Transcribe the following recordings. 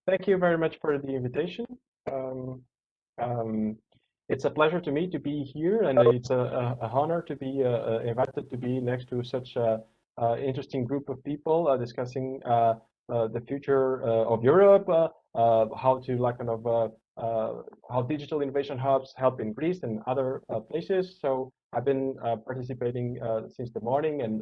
Thank you very much for the invitation. Um, um, it's a pleasure to me to be here, and it's a honor to be invited to be next to such a interesting group of people discussing the future of Europe, how to how digital innovation hubs help in Greece and other places. So I've been participating since the morning, and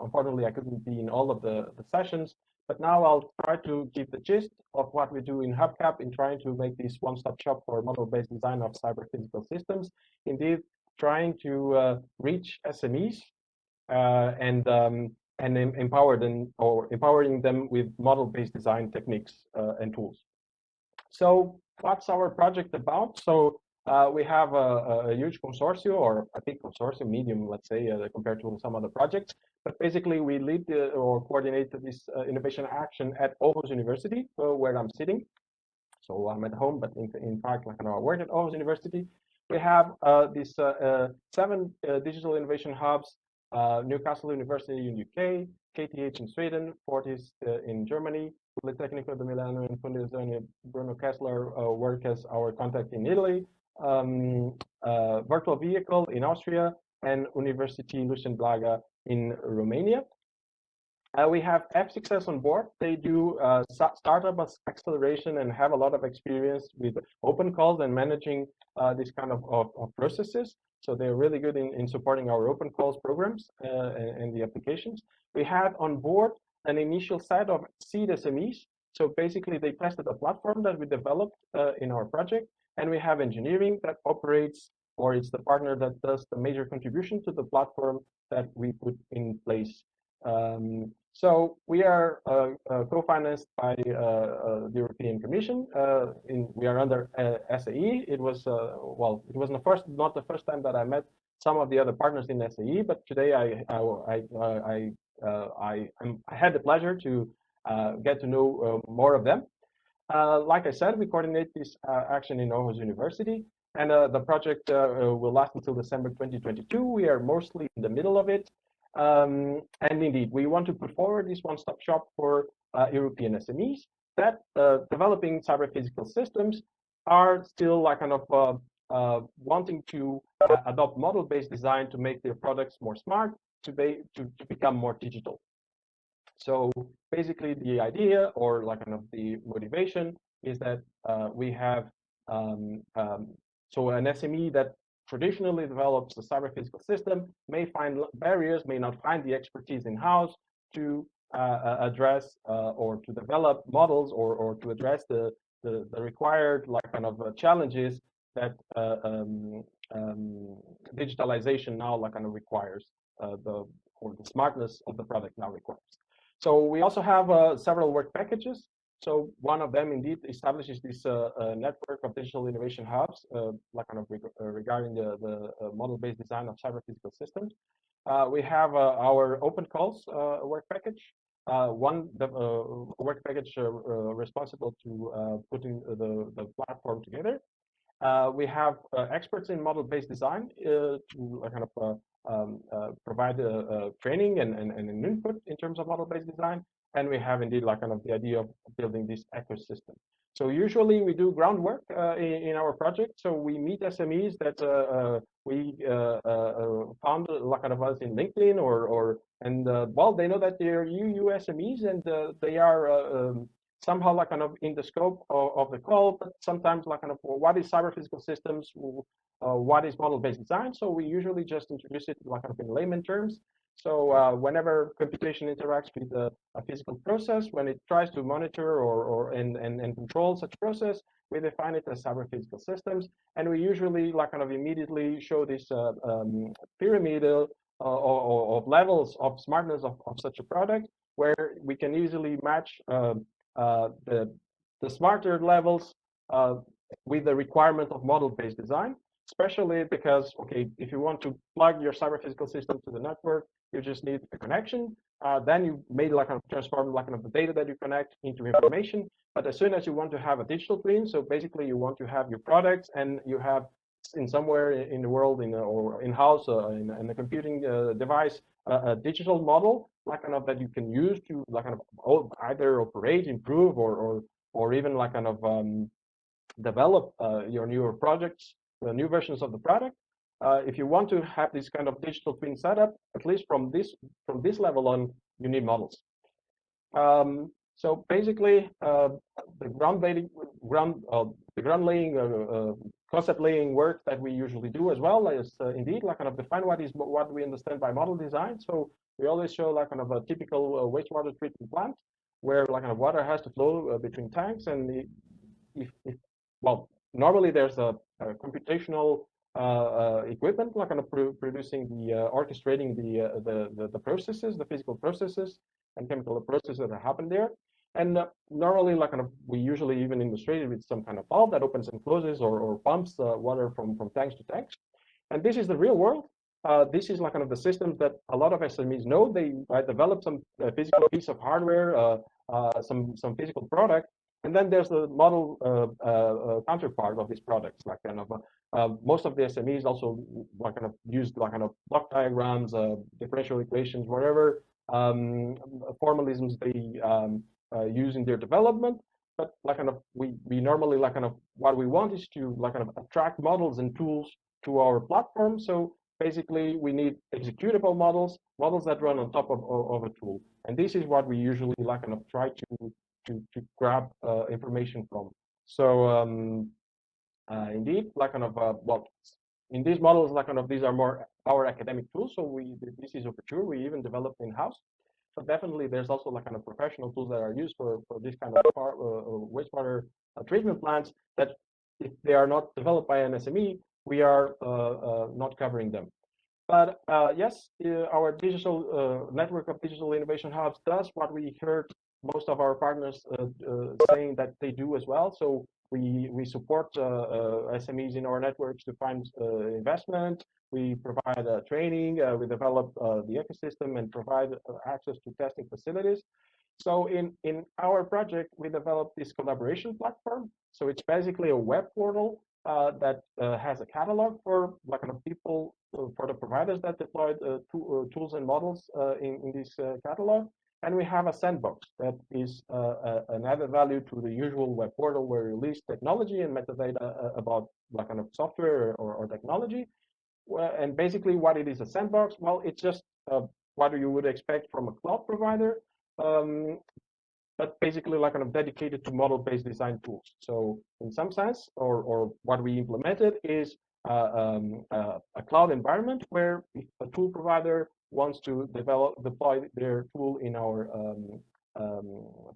unfortunately I couldn't be in all of the sessions. But now I'll try to give the gist of what we do in HUBCAP in trying to make this one-stop shop for model-based design of cyber-physical systems. Indeed, trying to reach SMEs and empower them or empowering them with model-based design techniques and tools. So what's our project about? So we have a huge consortium, or a big consortium, medium, let's say, compared to some other projects. But basically, we lead or coordinate this innovation action at Aarhus University, where I'm sitting. So I'm at home, but in fact, I work at Aarhus University. We have these 7 digital innovation hubs: Newcastle University in UK, KTH in Sweden, Fortis in Germany, Politecnico di Milano and Fondazione Bruno Kessler work as our contact in Italy, Virtual Vehicle in Austria, and University Lucian Blaga in Romania. We have F6S on board. They do startup acceleration and have a lot of experience with open calls and managing this kind of processes. So they're really good in supporting our open calls programs and the applications. We had on board an initial set of seed SMEs. So basically, they tested a platform that we developed in our project. And we have engineering that operates, or it's the partner that does the major contribution to the platform that we put in place. So we are co-financed by the European Commission. We are under SAE. It was well, it was not the first time that I met some of the other partners in SAE, but today I had the pleasure to get to know more of them. Like I said, we coordinate this action in Aarhus University, and the project will last until December 2022. We are mostly in the middle of it. And indeed, we want to put forward this one-stop shop for European SMEs that developing cyber-physical systems are still wanting to adopt model-based design to make their products more smart, to become more digital. So basically, the idea or the motivation is that we have so an SME that traditionally develops a cyber physical system may find barriers, may not find the expertise in-house to address or to develop models or to address the required challenges that digitalization now requires, the smartness of the product now requires. So we also have several work packages. So one of them indeed establishes this network of digital innovation hubs, regarding the model-based design of cyber-physical systems. We have our open calls work package. Work package responsible to putting the platform together. We have experts in model-based design to provide training and an input in terms of model-based design. And we have indeed the idea of building this ecosystem. So usually we do groundwork in our project. So we meet SMEs that we found us in LinkedIn and well, they know that they're EU SMEs and they are somehow in the scope of the call, but sometimes what is cyber physical systems, what is model-based design. So we usually just introduce it in layman terms. So whenever computation interacts with a physical process, when it tries to monitor and control such process, we define it as cyber physical systems, and we usually immediately show this pyramid of levels of smartness of such a product, where we can easily match the smarter levels with the requirement of model-based design. Especially because, okay, if you want to plug your cyber physical system to the network, you just need a connection. Then you may transform the data that you connect into information. But as soon as you want to have a digital twin, so basically you want to have your products and you have in somewhere in the world or in-house in a computing device a digital model that you can use to either operate, improve, or or even like kind of develop your newer projects, the new versions of the product. If you want to have this kind of digital twin setup, at least from this level on, you need models. So basically, the ground laying, concept laying work that we usually do as well is indeed like kind of define what we understand by model design. So we always show like kind of a typical wastewater treatment plant where like kind of water has to flow between tanks, and well, normally there's a computational equipment like kind of producing the orchestrating the processes, the physical processes and chemical processes that happen there. And normally, like kind of, we usually even illustrate it with some kind of valve that opens and closes or pumps water from tanks to tanks. And this is the real world. This is like kind of the systems that a lot of SMEs know. They develop some physical piece of hardware, some physical product, and then there's the model counterpart of these products. Like kind of most of the SMEs also like kind of use like kind of block diagrams, differential equations, whatever formalisms they use in their development. But like kind of we normally like kind of what we want is to like kind of attract models and tools to our platform. So basically, we need executable models that run on top of a tool. And this is what we usually like kind of try to grab information from. So indeed, like kind of well, in these models, like kind of these are more our academic tools. So this is for sure we even developed in-house. But definitely, there's also like kind of professional tools that are used for this kind of wastewater treatment plants that if they are not developed by an SME, we are not covering them. But yes, our digital network of digital innovation hubs does what we heard most of our partners saying that they do as well. So we support SMEs in our networks to find investment. We provide training. We develop the ecosystem and provide access to testing facilities. So in our project, we developed this collaboration platform. So it's basically a web portal that has a catalog for like kind of people, for the providers that deployed tools and models in this catalog. And we have a sandbox that is an added value to the usual web portal where you release technology and metadata about like kind of software or technology. And basically what it is a sandbox, well, it's just what you would expect from a cloud provider. But basically like kind of dedicated to model-based design tools. So in some sense, or what we implemented is a cloud environment where if a tool provider wants to deploy their tool in our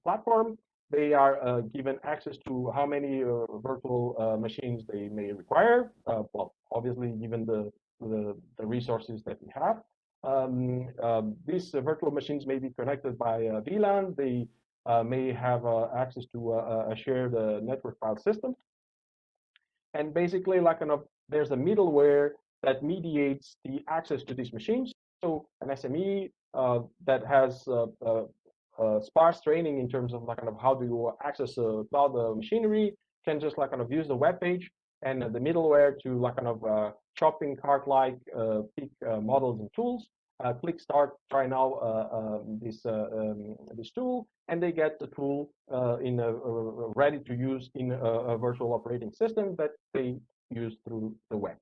platform, they are given access to how many virtual machines they may require. Well, obviously, given the resources that we have. These virtual machines may be connected by VLAN. They may have access to a shared network file system. And basically, like kind of, there's a middleware that mediates the access to these machines. So an SME that has sparse training in terms of like kind of how do you access cloud machinery can just like kind of use the web page and the middleware to like kind of shopping cart-like pick models and tools. Click start, try now this tool, and they get the tool in ready to use in a virtual operating system that they use through the web.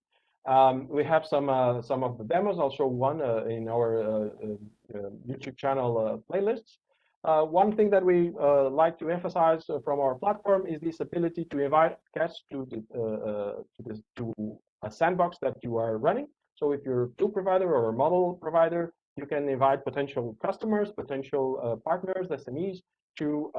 We have some of the demos. I'll show one in our YouTube channel playlists. One thing that we like to emphasize from our platform is this ability to invite guests to a sandbox that you are running. So if you're a tool provider or a model provider, you can invite potential customers, potential partners, SMEs to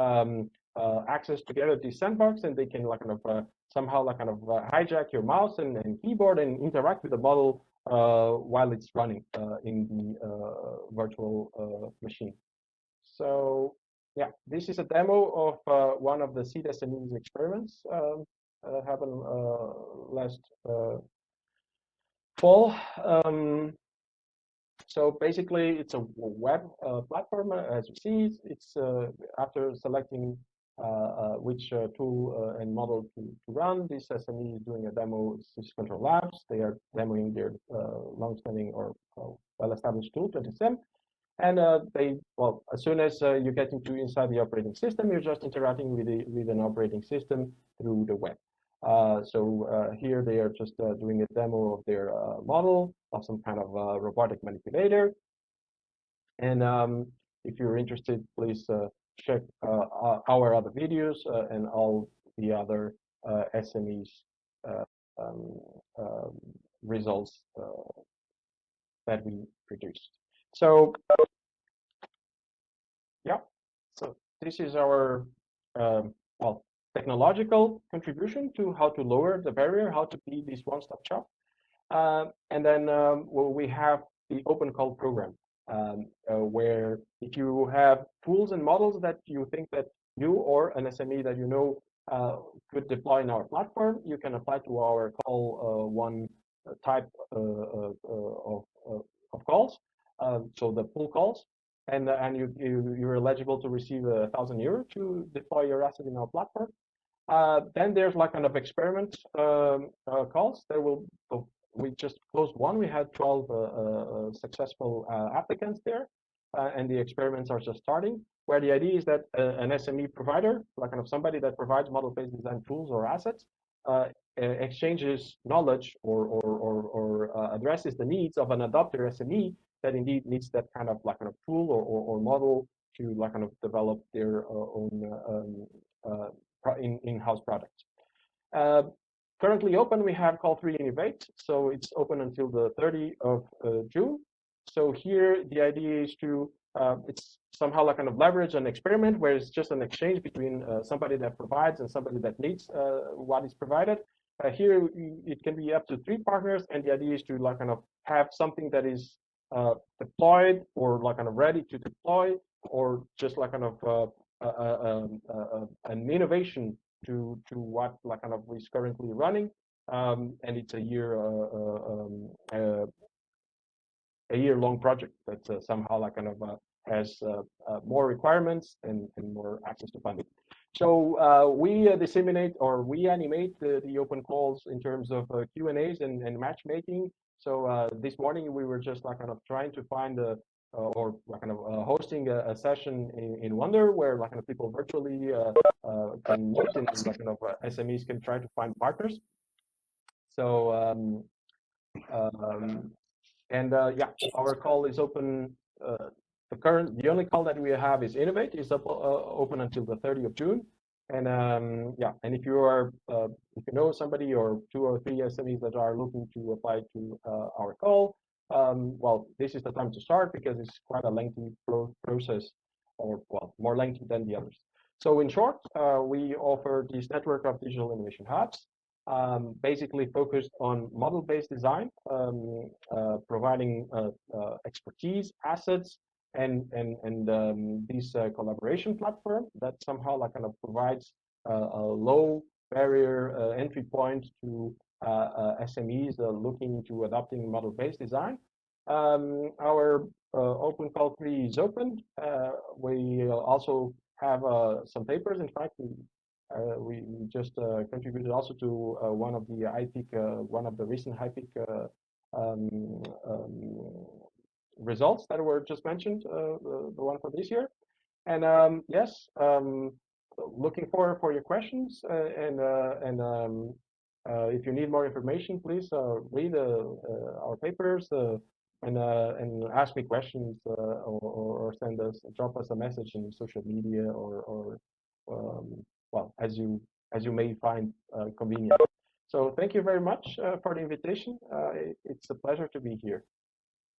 access together this sandbox, and they can like kind of somehow like kind of hijack your mouse and keyboard and interact with the model while it's running in the virtual machine. So yeah, this is a demo of one of the seed SMEs experiments happened last fall. So basically, it's a web platform. As you see, it's after selecting which tool and model to run, this SME is doing a demo. It's Control Labs. They are demoing their long-standing or well-established tool, 20SIM. And well, as soon as you get inside the operating system, you're just interacting with an operating system through the web. Here they are just doing a demo of their model of some kind of robotic manipulator. And if you're interested, please check our other videos and all the other SMEs um, um, results that we produced. So yeah, so this is our well, technological contribution to how to lower the barrier, how to be this one-stop shop. And then we have the open call program, where if you have tools and models that you think that you or an SME that you know could deploy in our platform, you can apply to our call one type of calls, so the pull calls, and you're eligible to receive €1,000 to deploy your asset in our platform. Then there's like kind of experiment calls. We just closed one. We had 12 successful applicants there, and the experiments are just starting. Where the idea is that an SME provider, like kind of somebody that provides model-based design tools or assets, exchanges knowledge or addresses the needs of an adopter SME that indeed needs that kind of like kind of tool or model to like kind of develop their own in-house products. Currently open, we have call 3 Innovate, so it's open until the 30th of June. So here the idea is to it's somehow like kind of leverage an experiment where it's just an exchange between somebody that provides and somebody that needs what is provided. Here it can be up to 3 partners, and the idea is to like kind of have something that is deployed or like kind of ready to deploy, or just like kind of an innovation to what like kind of is currently running, and it's a year-long project that somehow like kind of has more requirements and more access to funding. So we disseminate or we animate the open calls in terms of Q&As and matchmaking. So this morning we were just like kind of trying to find or like kind of hosting a session in Wonder where like kind of people virtually can meet and like kind of SMEs can try to find partners. So yeah, our call is open. The only call that we have is Innovate is open until the 30th of June. And yeah, and if you know somebody or 2 or 3 SMEs that are looking to apply to our call, well, this is the time to start because it's quite a lengthy process, or well, more lengthy than the others. So in short, we offer this network of digital innovation hubs, basically focused on model-based design, providing expertise, assets, and this collaboration platform that somehow like kind of provides a low barrier entry point to SMEs looking into adopting model-based design. Our open call 3 is open. We also have some papers. In fact, we just contributed also to one of the one of the recent HIPIC results that were just mentioned, the one for this year. And yes, looking forward for your questions, and if you need more information, please read our papers and ask me questions, or drop us a message in social media, or well, as you may find convenient. So thank you very much for the invitation. It's a pleasure to be here.